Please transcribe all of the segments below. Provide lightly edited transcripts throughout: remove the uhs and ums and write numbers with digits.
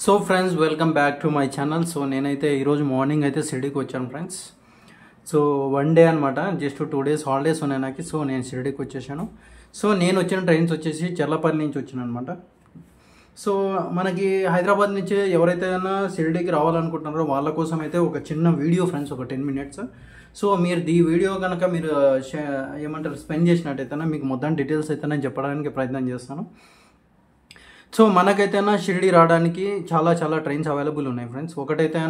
So friends welcome back to my channel. So నేనైతే ఈరోజు morning అయితే షిరిడీకి వచ్చాను ఫ్రెండ్స్. సో వన్ డే అనమాట, జస్ట్ 2 days హాలిడేస్ ఉన్నాయి నాకు. సో నేను షిరిడీకి వచ్చేసాను. సో నేను వచ్చిన ట్రైన్స్ వచ్చేసి చెర్లపల్లి నుంచి వచ్చాను అనమాట. సో మనకి హైదరాబాద్ నుంచి ఎవరైతే షిరిడీకి రావాలనుకుంటున్నారో వాళ్ళ కోసం అయితే ఒక చిన్న వీడియో ఫ్రెండ్స్, ఒక 10 minutes. సో మీరు ఈ వీడియో కనుక మీరు ఏమంటారు స్పెండ్ చేసినట్టయితే మీకు మొత్తం డీటెయిల్స్ అయితే నేను చెప్పడానికి ప్రయత్నం చేస్తాను. సో మనకైతేనా షిరిడీ రావడానికి చాలా ట్రైన్స్ అవైలబుల్ ఉన్నాయి ఫ్రెండ్స్. ఒకటైతే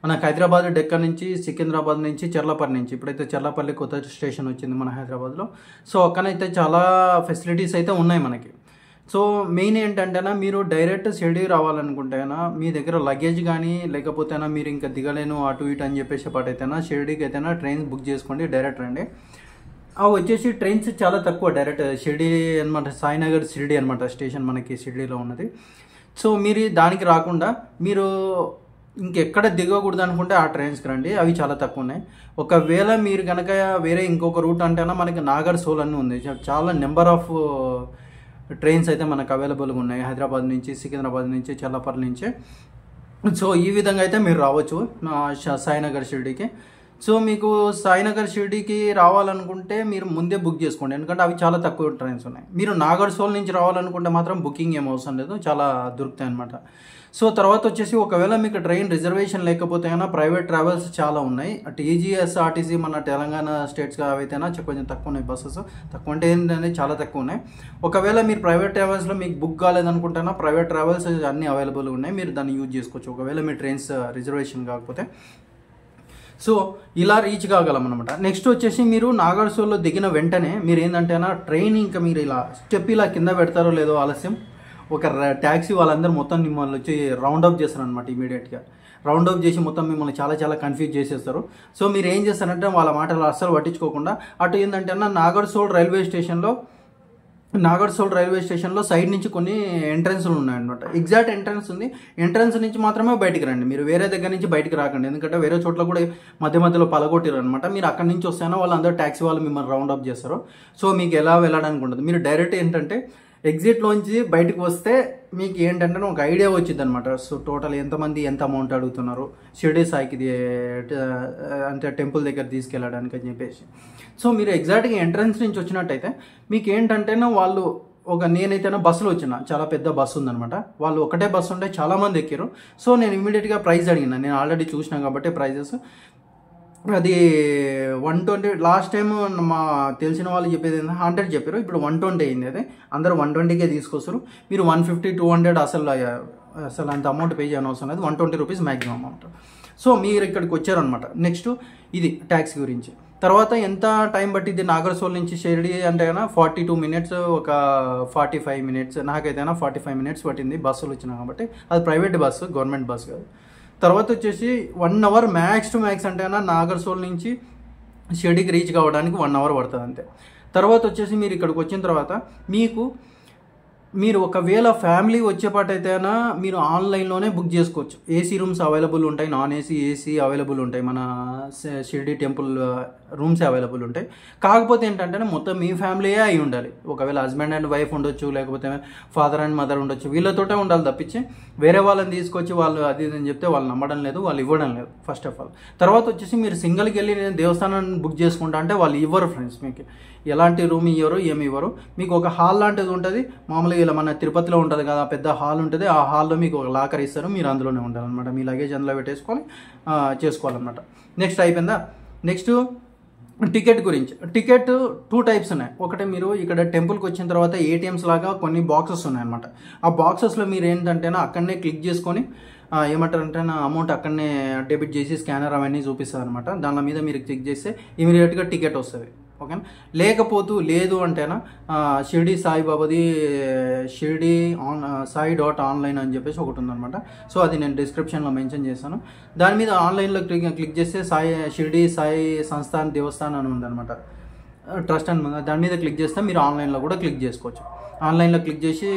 మనకు హైదరాబాద్ డెక్కన్ నుంచి, సికింద్రాబాద్ నుంచి, చెర్లపల్లి నుంచి. ఇప్పుడైతే చెర్లపల్లి కొత్త స్టేషన్ వచ్చింది మన హైదరాబాద్లో. సో అక్కడైతే చాలా ఫెసిలిటీస్ అయితే ఉన్నాయి మనకి. సో మెయిన్ ఏంటంటే మీరు డైరెక్ట్ షిరిడీ రావాలనుకుంటేనా మీ దగ్గర లగేజ్ కానీ లేకపోతే మీరు ఇంకా దిగలేను అటు ఇటు అని చెప్పేసి పాటైతేనా షిరిడీకి అయితేనా ట్రైన్స్ బుక్ చేసుకోండి, డైరెక్ట్ రండి. అవి వచ్చేసి ట్రైన్స్ చాలా తక్కువ, డైరెక్ట్ షిరిడీ అనమాట, సాయినగర్ షిరిడీ అనమాట స్టేషన్ మనకి షిరిడీలో ఉన్నది. సో మీరు దానికి రాకుండా మీరు ఇంకెక్కడ దిగకూడదు అనుకుంటే ఆ ట్రైన్స్కి రండి, అవి చాలా తక్కువ ఉన్నాయి. ఒకవేళ మీరు కనుక వేరే ఇంకొక రూట్ అంటేనా మనకి నాగర్ సోల్ అని ఉంది. చాలా నెంబర్ ఆఫ్ ట్రైన్స్ అయితే మనకు అవైలబుల్గా ఉన్నాయి హైదరాబాద్ నుంచి, సికింద్రాబాద్ నుంచి, చెర్లపల్లి నుంచి. సో ఈ విధంగా అయితే మీరు రావచ్చు సాయినగర్ షిరిడీకి. సో మీకు సాయినగర్ షిరిడీకి రావాలనుకుంటే మీరు ముందే బుక్ చేసుకోండి, ఎందుకంటే అవి చాలా తక్కువ ట్రైన్స్ ఉన్నాయి. మీరు నాగర్ సోల్ నుంచి రావాలనుకుంటే మాత్రం బుకింగ్ ఏం అవసరం లేదు, చాలా దొరుకుతాయి అనమాట. సో తర్వాత వచ్చేసి ఒకవేళ మీకు ట్రైన్ రిజర్వేషన్ లేకపోతే అయినా ప్రైవేట్ ట్రావెల్స్ చాలా ఉన్నాయి. టీజీఎస్ఆర్టీసీ మన తెలంగాణ స్టేట్స్ అవైతేనా కొంచెం తక్కువ ఉన్నాయి బస్సెస్, తక్కువ అంటే ఏంటంటే చాలా తక్కువ ఉన్నాయి. ఒకవేళ మీరు ప్రైవేట్ ట్రావెల్స్లో మీకు బుక్ కాలేదనుకుంటేనా ప్రైవేట్ ట్రావెల్స్ అన్నీ అవైలబుల్గా ఉన్నాయి, మీరు దాన్ని యూజ్ చేసుకోవచ్చు ఒకవేళ మీ ట్రైన్స్ రిజర్వేషన్ కాకపోతే. సో ఇలా రీచ్ కాగలం అనమాట. నెక్స్ట్ వచ్చేసి మీరు నాగర్ సోల్లో దిగిన వెంటనే మీరు ఏంటంటేనా ట్రైన్ ఇంకా మీరు ఇలా స్టెప్ ఇలా కింద పెడతారో లేదో ఆలస్యం, ఒక ట్యాక్సీ వాళ్ళందరూ మొత్తం మిమ్మల్ని వచ్చి రౌండప్ చేస్తారు అనమాట. ఇమీడియట్గా రౌండప్ చేసి మొత్తం మిమ్మల్ని చాలా కన్ఫ్యూజ్ చేసేస్తారు. సో మీరు ఏం చేస్తారంటే వాళ్ళ మాటలు అస్సలు పట్టించుకోకుండా అటు ఏంటంటే నాగర్ సోల్ రైల్వే స్టేషన్లో సైడ్ నుంచి కొన్ని ఎంట్రన్స్లు ఉన్నాయన్నమాట. ఎగ్జాక్ట్ ఎంట్రన్స్ ఉంది, ఎంట్రన్స్ నుంచి మాత్రమే బయటికి రండి, మీరు వేరే దగ్గర నుంచి బయటికి రాకండి, ఎందుకంటే వేరే చోట్ల కూడా మధ్యలో పలగొట్టారు అనమాట. మీరు అక్కడి నుంచి వస్తేనా వాళ్ళందరూ ట్యాక్సీ వాళ్ళు మిమ్మల్ని రౌండప్ చేస్తారు. సో మీకు ఎలా వెళ్ళడానికి ఉండదు, మీరు డైరెక్ట్ ఏంటంటే ఎగ్జిట్లోంచి బయటకు వస్తే మీకు ఏంటంటే ఒక ఐడియా వచ్చింది అనమాట. సో టోటల్ ఎంతమంది ఎంత అమౌంట్ అడుగుతున్నారు షిరిడీ సాయికి అంటే టెంపుల్ దగ్గర తీసుకెళ్ళడానికి అని చెప్పేసి. సో మీరు ఎగ్జాక్ట్గా ఎంట్రన్స్ నుంచి వచ్చినట్టయితే మీకు ఏంటంటేనా వాళ్ళు నేనైతేనా బస్సులో వచ్చిన, చాలా పెద్ద బస్సు ఉందనమాట. వాళ్ళు ఒకటే బస్సు ఉంటే చాలామంది ఎక్కారు. సో నేను ఇమీడియట్గా ప్రైస్ అడిగిన, నేను ఆల్రెడీ చూసినా కాబట్టి ప్రైజెస్ అది 120. లాస్ట్ టైం మా తెలిసిన వాళ్ళు చెప్పేది 100 చెప్పారు, ఇప్పుడు 120 అయింది. అదే అందరూ 120కే తీసుకొస్తారు. మీరు 150, 200 అసలు అంత అమౌంట్ పే చేయని అవసరం లేదు, 120 రూపీస్ మ్యాక్సిమం అమౌంట్. సో మీరు ఇక్కడికి వచ్చారనమాట. నెక్స్ట్ ఇది ట్యాక్సీ గురించి. తర్వాత ఎంత టైం పట్టింది నాగర్ సోల్ నుంచి షిరిడీ అంటే 42 minutes, ఒక 45 minutes, నాకైతే 45 minutes పట్టింది బస్సులు వచ్చినా కాబట్టి. అది ప్రైవేట్ బస్సు, గవర్నమెంట్ బస్సు కాదు. తర్వాత వచ్చేసి 1 hour మ్యాక్స్ టు మ్యాక్స్ అంటే నాగర్ సోల్ నుంచి షిరిడీకి రీచ్ కావడానికి 1 hour పడుతుంది అంతే. తర్వాత వచ్చేసి మీరు ఇక్కడికి వచ్చిన తర్వాత మీరు ఒకవేళ ఫ్యామిలీ వచ్చేపాటైతేనా మీరు ఆన్లైన్లోనే బుక్ చేసుకోవచ్చు. ఏసీ రూమ్స్ అవైలబుల్ ఉంటాయి, నాన్ ఏసీ అవైలబుల్ ఉంటాయి. మన షిరిడీ టెంపుల్ రూమ్స్ అవైలబుల్ ఉంటాయి. కాకపోతే ఏంటంటే మొత్తం మీ ఫ్యామిలీయే అయి ఉండాలి. ఒకవేళ హస్బెండ్ అండ్ వైఫ్ ఉండొచ్చు, లేకపోతే ఫాదర్ అండ్ మదర్ ఉండొచ్చు, వీళ్ళతోటే ఉండాలి తప్పించి వేరే వాళ్ళని తీసుకొచ్చి వాళ్ళు అది అని చెప్తే వాళ్ళు నమ్మడం లేదు, వాళ్ళు ఇవ్వడం లేదు ఫస్ట్ ఆఫ్ ఆల్. తర్వాత వచ్చేసి మీరు సింగిల్కి వెళ్ళి నేను దేవస్థానాన్ని బుక్ చేసుకుంటా అంటే వాళ్ళు ఇవ్వరు ఫ్రెండ్స్, మీకు ఎలాంటి రూమ్ ఇవ్వరు, ఏమి ఇవ్వరు. మీకు ఒక హాల్ లాంటిది ఉంటుంది మామూలుగా, ఇలా మన తిరుపతిలో ఉంటుంది కదా పెద్ద హాల్ ఉంటుంది, ఆ హాల్లో మీకు ఒక లాకర్ ఇస్తారు, మీరు అందులోనే ఉండాలన్నమాట. మీ లగేజ్ అందులో పెట్టేసుకొని చేసుకోవాలన్నమాట. నెక్స్ట్ అయిపోయిందా. నెక్స్ట్ టికెట్ గురించి. టికెట్ 2 types ఉన్నాయి. ఒకటి మీరు ఇక్కడ టెంపుల్కి వచ్చిన తర్వాత ఏటీఎంస్ లాగా కొన్ని బాక్సెస్ ఉన్నాయన్నమాట. ఆ బాక్సెస్లో మీరు ఏంటంటే అక్కడనే క్లిక్ చేసుకొని ఏమంటారంటే అమౌంట్ అక్కడనే డెబిట్ చేసి స్కానర్ అవన్నీ చూపిస్తారు అనమాట. దాని మీద మీరు క్లిక్ చేస్తే ఇమీడియట్గా టికెట్ వస్తుంది, ఓకేనా. లేదు అంటేనా షిరిడీ సాయిబాబాది షిరిడీ సాయి.online అని చెప్పేసి ఒకటి ఉందన్నమాట. సో అది నేను డిస్క్రిప్షన్లో మెన్షన్ చేశాను. దాని మీద ఆన్లైన్లో క్లిక్ చేస్తే షిరిడీ సాయి సంస్థాన్ దేవస్థానం అని ఉందన్నమాట, ట్రస్ట్ అని. దాని మీద క్లిక్ చేస్తే మీరు ఆన్లైన్లో కూడా క్లిక్ చేసుకోవచ్చు. ఆన్లైన్లో క్లిక్ చేసి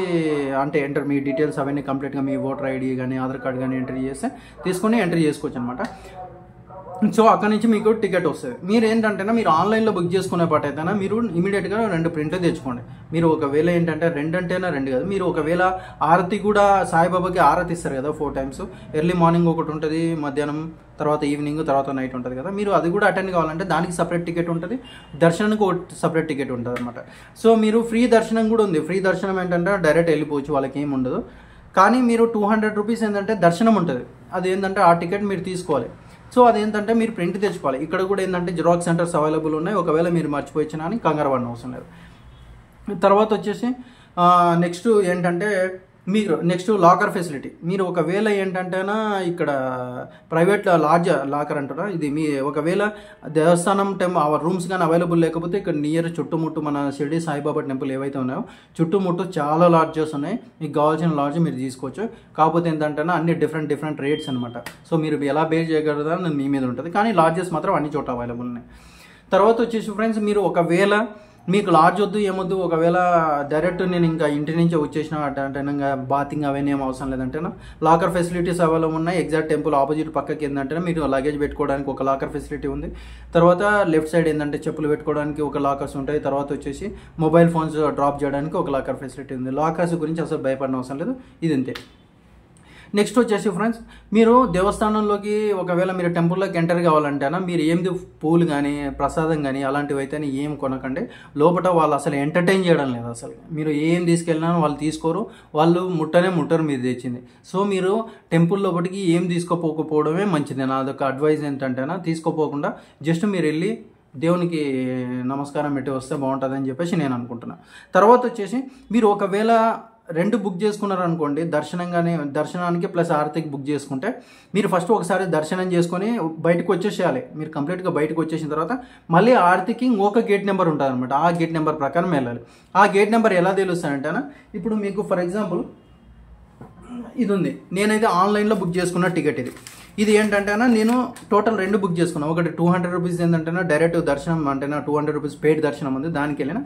అంటే మీ డీటెయిల్స్ అవన్నీ కంప్లీట్గా మీ ఓటర్ ఐడి కానీ ఆధార్ కార్డ్ కానీ ఎంట్రీ చేస్తే తీసుకొని ఎంట్రీ చేసుకోవచ్చు అనమాట. సో అక్కడ నుంచి మీకు టికెట్ వస్తుంది. మీరు ఏంటంటే మీరు ఆన్లైన్లో బుక్ చేసుకునే పాటు అయితేనా మీరు ఇమీడియట్గా 2 ప్రింట్లు తెచ్చుకోండి. మీరు ఒకవేళ ఏంటంటే 2 అంటేనా 2 కాదు, మీరు ఒకవేళ ఆరతి కూడా సాయిబాబాకి ఆరతి ఇస్తారు కదా 4 టైమ్స్, ఎర్లీ మార్నింగ్ ఒకటి ఉంటుంది, మధ్యాహ్నం, తర్వాత ఈవినింగ్, తర్వాత నైట్ ఉంటుంది కదా, మీరు అది కూడా అటెండ్ కావాలంటే దానికి సపరేట్ టికెట్ ఉంటుంది, దర్శనానికి ఒక సపరేట్ టికెట్ ఉంటుంది అనమాట. సో మీరు ఫ్రీ దర్శనం కూడా ఉంది. ఫ్రీ దర్శనం ఏంటంటే డైరెక్ట్ వెళ్ళిపోవచ్చు, వాళ్ళకి ఏమి ఉండదు. కానీ మీరు 200 రూపీస్ ఏంటంటే దర్శనం ఉంటుంది, అది ఏంటంటే ఆ టికెట్ మీరు తీసుకోవాలి. సో అదేంటంటే మీరు ప్రింట్ తెచ్చుకోవాలి. ఇక్కడ కూడా ఏంటంటే జిరాక్స్ సెంటర్స్ అవైలబుల్ ఉన్నాయి, ఒకవేళ మీరు మర్చిపోయినా అని కంగారు పడిన అవసరం లేదు. తర్వాత వచ్చేసి నెక్స్ట్ ఏంటంటే మీరు నెక్స్ట్ లాకర్ ఫెసిలిటీ. మీరు ఒకవేళ ఏంటంటేనా ఇక్కడ ప్రైవేట్ లాకర్ అంటారా, ఇది మీ ఒకవేళ దేవస్థానం రూమ్స్ కానీ అవైలబుల్ లేకపోతే ఇక్కడ నియర్ చుట్టుముట్టు మన షిరిడి సాయిబాబా టెంపుల్ ఏవైతే ఉన్నాయో చుట్టుముట్టు చాలా లాడ్జెస్ ఉన్నాయి, మీకు కావాల్సిన లాడ్జ్ మీరు తీసుకోవచ్చు. కాకపోతే ఏంటంటే అన్ని డిఫరెంట్ రేట్స్ అనమాట. సో మీరు ఎలా బే చేయగలరా మీ మీద ఉంటుంది, కానీ లాడ్జెస్ మాత్రం అన్ని చోట్ల అవైలబుల్ ఉన్నాయి. తర్వాత వచ్చేసి ఫ్రెండ్స్, మీరు ఒకవేళ మీకు లాడ్జ్ వద్దు ఏమొద్దు, ఒకవేళ డైరెక్ట్ నేను ఇంకా ఇంటి నుంచి వచ్చేసిన అంటే బాతింగ్ అవన్నీ ఏం అవసరం లేదంటే లాకర్ ఫెసిలిటీస్ అవైలబుల్ ఉన్నాయి. ఎగ్జాక్ట్ టెంపుల్ ఆపోజిట్ పక్కకి ఏంటంటే మీరు లగేజ్ పెట్టుకోవడానికి ఒక లాకర్ ఫెసిలిటీ ఉంది. తర్వాత లెఫ్ట్ సైడ్ ఏంటంటే చెప్పులు పెట్టుకోవడానికి ఒక లాకర్స్ ఉంటాయి. తర్వాత వచ్చేసి మొబైల్ ఫోన్స్ డ్రాప్ చేయడానికి ఒక లాకర్ ఫెసిలిటీ ఉంది. లాకర్స్ గురించి అసలు భయపడిన అవసరం లేదు, ఇది అంతే. నెక్స్ట్ వచ్చేసి ఫ్రెండ్స్, మీరు దేవస్థానంలోకి ఒకవేళ మీరు టెంపుల్లోకి ఎంటర్ కావాలంటేనా మీరు ఏంది పూలు కానీ ప్రసాదం కానీ అలాంటివి అయితేనే ఏం కొనకండి. లోపల వాళ్ళు అసలు ఎంటర్టైన్ చేయడం లేదు, అసలు మీరు ఏం తీసుకెళ్ళినా వాళ్ళు తీసుకోరు, వాళ్ళు ముట్టరు మీరు తెచ్చింది. సో మీరు టెంపుల్ లోపలికి ఏం తీసుకోపోకపోవడమే మంచిది. నాదొక అడ్వైజ్ ఏంటంటేనా తీసుకోపోకుండా జస్ట్ మీరు వెళ్ళి దేవునికి నమస్కారం పెట్టి వస్తే బాగుంటుందని చెప్పేసి నేను అనుకుంటున్నాను. తర్వాత వచ్చేసి మీరు ఒకవేళ 2 బుక్ చేసుకున్నారనుకోండి, దర్శనానికి ప్లస్ ఆరతికి బుక్ చేసుకుంటే మీరు ఫస్ట్ ఒకసారి దర్శనం చేసుకొని బయటకు వచ్చేసేయాలి. మీరు కంప్లీట్గా బయటకు వచ్చేసిన తర్వాత మళ్ళీ ఆరతికి ఇంకొక గేట్ నెంబర్ ఉంటుంది అనమాట, ఆ గేట్ నెంబర్ ప్రకారం వెళ్ళాలి. ఆ గేట్ నెంబర్ ఎలా తెలుస్తానంటేనా, ఇప్పుడు మీకు ఫర్ ఎగ్జాంపుల్ ఇది ఉంది, నేనైతే ఆన్లైన్లో బుక్ చేసుకున్న టికెట్ ఇది ఏంటంటేనా నేను టోటల్ 2 బుక్ చేసుకున్నాను. ఒకటి 200 రూపీస్ ఏంటంటేనా డైరెక్ట్ దర్శనం అంటేనా 200 రూపీస్ పెయిడ్ దర్శనం ఉంది, దానికి వెళ్ళిన.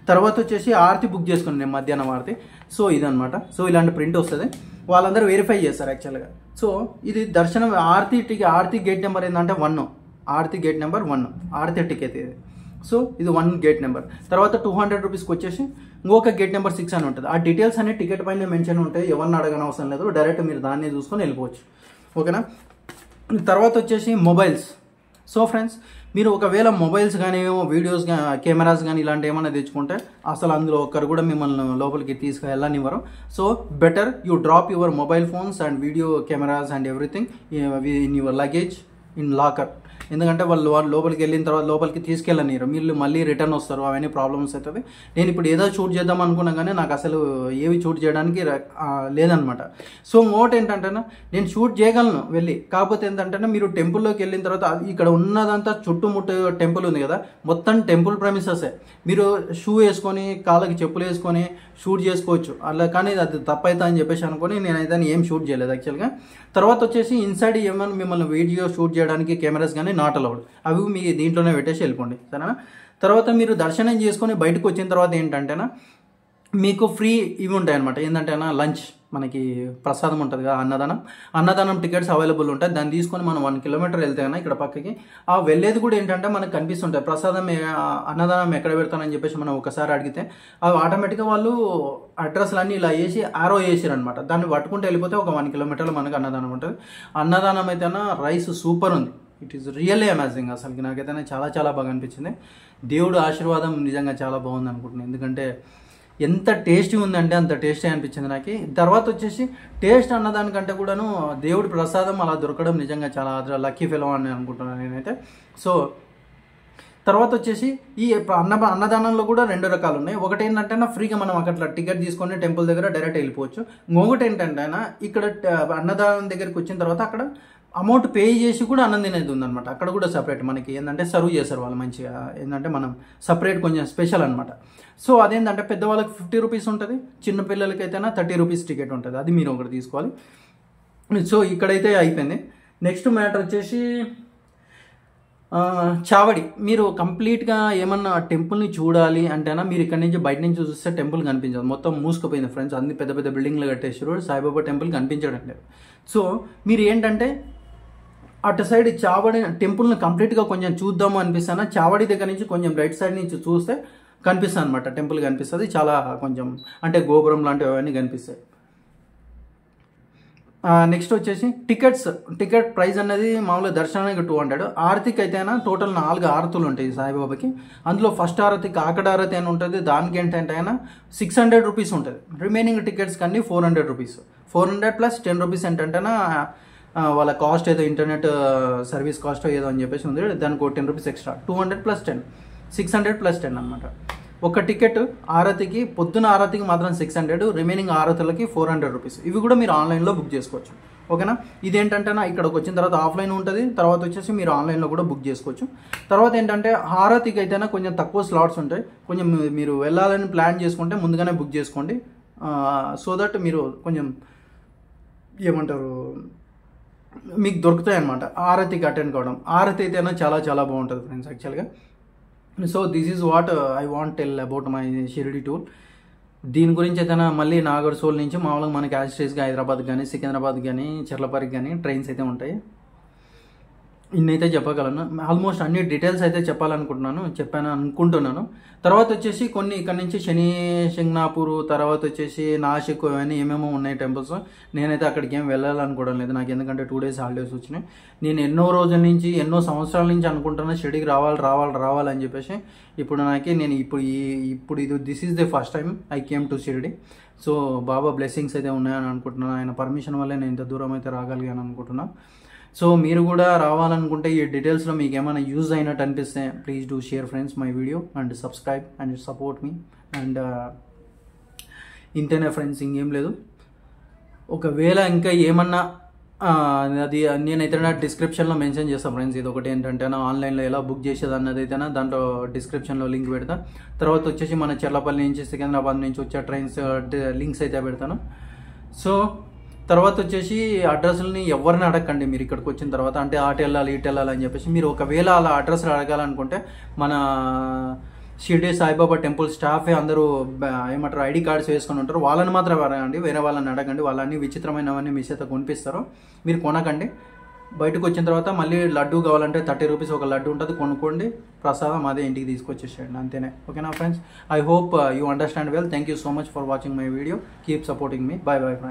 తర్వాత వచ్చేసి ఆరతి బుక్ చేసుకున్నాను నేను, మధ్యాహ్నం ఆరతి. సో ఇదనమాట. సో ఇలాంటి ప్రింట్ వస్తుంది, వాళ్ళందరూ వెరిఫై చేస్తారు యాక్చువల్గా. సో ఇది దర్శనం ఆరతి గేట్ నెంబర్ ఏంటంటే 1, ఆరతి గేట్ నెంబర్ 1, ఆరతి టికెట్ ఇది. సో ఇది 1 గేట్ నెంబర్. తర్వాత 200 రూపీస్కి వచ్చేసి ఇంకొక గేట్ నెంబర్ 6 అని ఉంటుంది. ఆ డీటెయిల్స్ అనే టికెట్ పైన మెన్షన్ ఉంటాయి, ఎవరిని అడగని అవసరం లేదు, డైరెక్ట్ మీరు దాన్ని చూసుకొని వెళ్ళిపోవచ్చు. ఓకేనా. తర్వాత వచ్చేసి మొబైల్స్. సో ఫ్రెండ్స్, మీరు ఒకవేళ మొబైల్స్ కానీ వీడియోస్ కెమెరాస్ కానీ ఇలాంటి ఏమైనా తెచ్చుకుంటే అసలు అందులో ఒక్కరు కూడా మిమ్మల్ని లోపలికి తీసుకెళ్ళనివ్వరు. So better you drop your mobile phones and video cameras and everything in your luggage in locker. ఎందుకంటే వాళ్ళు లోపలికి వెళ్ళిన తర్వాత లోపలికి తీసుకెళ్ళనిరు, మీరు మళ్ళీ రిటర్న్ వస్తారు, అవన్నీ ప్రాబ్లమ్స్ అవుతుంది. నేను ఇప్పుడు ఏదో షూట్ చేద్దాం అనుకున్నా కానీ నాకు అసలు ఏవి షూట్ చేయడానికి లేదనమాట. సో ఇంకోటి ఏంటంటే నేను షూట్ చేయగలను వెళ్ళి, కాకపోతే ఏంటంటే మీరు టెంపుల్లోకి వెళ్ళిన తర్వాత ఇక్కడ ఉన్నదంతా చుట్టుముట్టు టెంపుల్ ఉంది కదా, మొత్తం టెంపుల్ ప్రెమిసెసే. మీరు షూ వేసుకొని కాళ్ళకి చెప్పులు వేసుకొని షూట్ చేసుకోవచ్చు అలా, కానీ అది తప్పైతే అని చెప్పేసి అనుకొని నేనైతే ఏం షూట్ చేయలేదు యాక్చువల్గా. తర్వాత వచ్చేసి ఇన్సైడ్ ఏమైనా మిమ్మల్ని వీడియో షూట్ చేయడానికి కెమెరాస్ కానీ నాట్ అలౌడ్, అవి మీ దీంట్లోనే పెట్టేసి వెళ్ళిపోండి, సరేనా. తర్వాత మీరు దర్శనం చేసుకొని బయటకు వచ్చిన తర్వాత ఏంటంటేనా మీకు ఫ్రీ ఇవి ఉంటాయి అనమాట. ఏంటంటేనా లంచ్, మనకి ప్రసాదం ఉంటుంది కదా, అన్నదానం టికెట్స్ అవైలబుల్ ఉంటాయి. దాన్ని తీసుకొని మనం 1 కిలోమీటర్ వెళ్తే కన్నా ఇక్కడ పక్కకి ఆ వెళ్ళేది కూడా ఏంటంటే మనకు కనిపిస్తుంటాయి. ప్రసాదం అన్నదానం ఎక్కడ పెడతానని చెప్పేసి మనం ఒకసారి అడిగితే అవి ఆటోమేటిక్గా వాళ్ళు అడ్రస్లు అన్నీ ఇలా వేసి ఆరో వేసారు అనమాట. దాన్ని పట్టుకుంటూ వెళ్ళిపోతే ఒక 1 కిలోమీటర్లో మనకు అన్నదానం ఉంటుంది. అన్నదానం అయితేనా రైస్ సూపర్ ఉంది, ఇట్ ఈస్ రియల్లీ అమేజింగ్. అసలు నాకైతే చాలా బాగా అనిపించింది. దేవుడు ఆశీర్వాదం నిజంగా చాలా బాగుంది అనుకుంటున్నాను, ఎందుకంటే ఎంత టేస్టీ ఉందంటే అంత టేస్టీ అనిపించింది నాకు. తర్వాత వచ్చేసి టేస్ట్ అన్నదానికంటే కూడాను దేవుడి ప్రసాదం అలా దొరకడం నిజంగా చాలా లక్కీ ఫెలో అని అనుకుంటున్నాను నేనైతే. సో తర్వాత వచ్చేసి ఈ అన్నదానంలో కూడా 2 రకాలు ఉన్నాయి. ఒకటి ఏంటంటే ఫ్రీగా మనం అక్కడ టికెట్ తీసుకొని టెంపుల్ దగ్గర డైరెక్ట్ వెళ్ళిపోవచ్చు. ఇంకొకటి ఏంటంటే ఇక్కడ అన్నదానం దగ్గరికి వచ్చిన తర్వాత అక్కడ అమౌంట్ పే చేసి కూడా అన్నం తినేది ఉందన్నమాట. అక్కడ కూడా సపరేట్ మనకి ఏంటంటే సర్వ్ చేస్తారు వాళ్ళు మంచిగా, ఏంటంటే మనం సపరేట్ కొంచెం స్పెషల్ అనమాట. సో అదేంటంటే పెద్దవాళ్ళకి 50 రూపీస్ ఉంటుంది, చిన్నపిల్లలకి అయితేనా 30 రూపీస్ టికెట్ ఉంటుంది, అది మీరు ఒకటి తీసుకోవాలి. సో ఇక్కడైతే అయిపోయింది. నెక్స్ట్ మ్యాటర్ వచ్చేసి చావడి. మీరు కంప్లీట్గా ఏమన్నా టెంపుల్ని చూడాలి అంటేనా మీరు ఇక్కడ నుంచి బయట నుంచి చూస్తే టెంపుల్ కనిపించదు, మొత్తం మూసుకుపోయింది ఫ్రెండ్స్. అన్ని పెద్ద పెద్ద బిల్డింగ్లు కట్టేసారు, సాయిబాబా టెంపుల్ కనిపించడం లేదు. సో మీరు ఏంటంటే అటు సైడ్ చావడి టెంపుల్ని కంప్లీట్గా కొంచెం చూద్దాము అనిపిస్తాను. చావడి దగ్గర నుంచి కొంచెం రైట్ సైడ్ నుంచి చూస్తే కనిపిస్తుంది అనమాట, టెంపుల్ కనిపిస్తుంది. చాలా కొంచెం అంటే గోపురం లాంటివి అవన్నీ కనిపిస్తాయి. నెక్స్ట్ వచ్చేసి టికెట్ ప్రైస్ అనేది మామూలుగా దర్శనానికి 200. ఆరతికి అయితేనా టోటల్ 4 ఆరతులు ఉంటాయి సాయిబాబాకి. అందులో ఫస్ట్ ఆరతి కాకడ ఆరతి అని ఉంటుంది, దానికి ఏంటంటే అయినా 600 రూపీస్ ఉంటుంది. రిమైనింగ్ టికెట్స్ కన్నీ 400 రూపీస్. 400 ప్లస్ 10 రూపీస్ ఏంటంటేనా వాళ్ళ కాస్ట్ ఏదో ఇంటర్నెట్ సర్వీస్ కాస్ట్ ఏదో అని చెప్పేసి ఉంది, దానికి 10 రూపీస్ ఎక్స్ట్రా. 200 ప్లస్ 10, 600 ప్లస్ 10 అనమాట. ఒక టికెట్ ఆరతికి, పొద్దున ఆరతికి మాత్రం 600, రిమైనింగ్ ఆరతులకి 400 రూపీస్. ఇవి కూడా మీరు ఆన్లైన్లో బుక్ చేసుకోవచ్చు. ఓకేనా. ఇదేంటంటే ఇక్కడికి వచ్చిన తర్వాత ఆఫ్లైన్ ఉంటుంది, తర్వాత వచ్చేసి మీరు ఆన్లైన్లో కూడా బుక్ చేసుకోవచ్చు. తర్వాత ఏంటంటే ఆరతికి అయితేనే కొంచెం తక్కువ స్లాట్స్ ఉంటాయి. కొంచెం మీరు వెళ్ళాలని ప్లాన్ చేసుకుంటే ముందుగానే బుక్ చేసుకోండి, సో దట్ మీరు కొంచెం ఏమంటారు మీకు దొరుకుతాయి అన్నమాట ఆరతికి అటెండ్ కావడం. ఆరతి అయితేనే చాలా చాలా బాగుంటుంది ఫ్రెండ్స్ యాక్చువల్గా. So this is what I want tell about my Shirdi tour. దీని గురించి అయితే మళ్ళీ నాగర్సోల్ నుంచి మామూలుగా మనకి యాజ్స్టేజ్గా హైదరాబాద్ కానీ, సికింద్రాబాద్ కానీ, చర్లపల్లికి కానీ ట్రైన్స్ అయితే ఉంటాయి. ఇన్నైతే చెప్పగలను. ఆల్మోస్ట్ అన్ని డీటెయిల్స్ అయితే చెప్పాను అనుకుంటున్నాను. తర్వాత వచ్చేసి కొన్ని ఇక్కడ నుంచి శంగ్నాపూర్, తర్వాత వచ్చేసి నాసిక్, ఇవన్నీ ఏమేమో ఉన్నాయి టెంపుల్స్. నేనైతే అక్కడికి ఏం వెళ్ళాలనుకోవడం లేదు నాకు, ఎందుకంటే 2 days హాలిడేస్ వచ్చినాయి. నేను ఎన్నో రోజుల నుంచి, ఎన్నో సంవత్సరాల నుంచి అనుకుంటున్నా షిరిడికి రావాలని చెప్పేసి. నేను ఇప్పుడు ఇది this is the first time I came to Shirdi. So Baba blessings అయితే ఉన్నాయని అనుకుంటున్నాను. ఆయన పర్మిషన్ వల్లే నేను ఇంత దూరం అయితే రాగలిగాను అనుకుంటున్నాను. సో మీరు కూడా రావాలనుకుంటే ఈ డీటెయిల్స్లో మీకు ఏమైనా యూజ్ అయినట్టు అనిపిస్తే please do share friends my video and subscribe and support me. And ఇంతేనే ఫ్రెండ్స్, ఇంకేం లేదు. ఒకవేళ ఇంకా ఏమన్నా అది నేనైతే డిస్క్రిప్షన్లో మెన్షన్ చేస్తాను ఫ్రెండ్స్. ఇది ఒకటి ఏంటంటే ఆన్లైన్లో ఎలా బుక్ చేసేది అన్నది అయితేనా దాంట్లో డిస్క్రిప్షన్లో లింక్ పెడతా. తర్వాత వచ్చేసి మన చర్లపల్లి నుంచి, సికింద్రాబాద్ నుంచి వచ్చే ట్రైన్స్ లింక్స్ అయితే పెడతాను. సో తర్వాత వచ్చేసి అడ్రస్ని ఎవరిని అడగండి మీరు ఇక్కడికి వచ్చిన తర్వాత, అంటే అటు వెళ్ళాలి ఇటు వెళ్ళాలి అని చెప్పేసి. మీరు ఒకవేళ అలా అడ్రస్లు అడగాలనుకుంటే మన షిరిడి సాయిబాబా టెంపుల్ స్టాఫే అందరూ ఏమంటారు ఐడి కార్డ్స్ వేసుకొని ఉంటారు, వాళ్ళని మాత్రమే అడగండి, వేరే వాళ్ళని అడగండి. వాళ్ళని విచిత్రమైనవన్నీ మీ చేత కొనిపిస్తారు, మీరు కొనకండి. బయటకు వచ్చిన తర్వాత మళ్ళీ లడ్డు కావాలంటే 30 రూపీస్ ఒక లడ్డు ఉంటుంది, కొనుక్కోండి, ప్రసాదం అదే ఇంటికి తీసుకొచ్చేసేయండి, అంతేనే. ఓకేనా friends, I hope you understand well. Thank you so much for watching my video. Keep supporting me. By bye friends.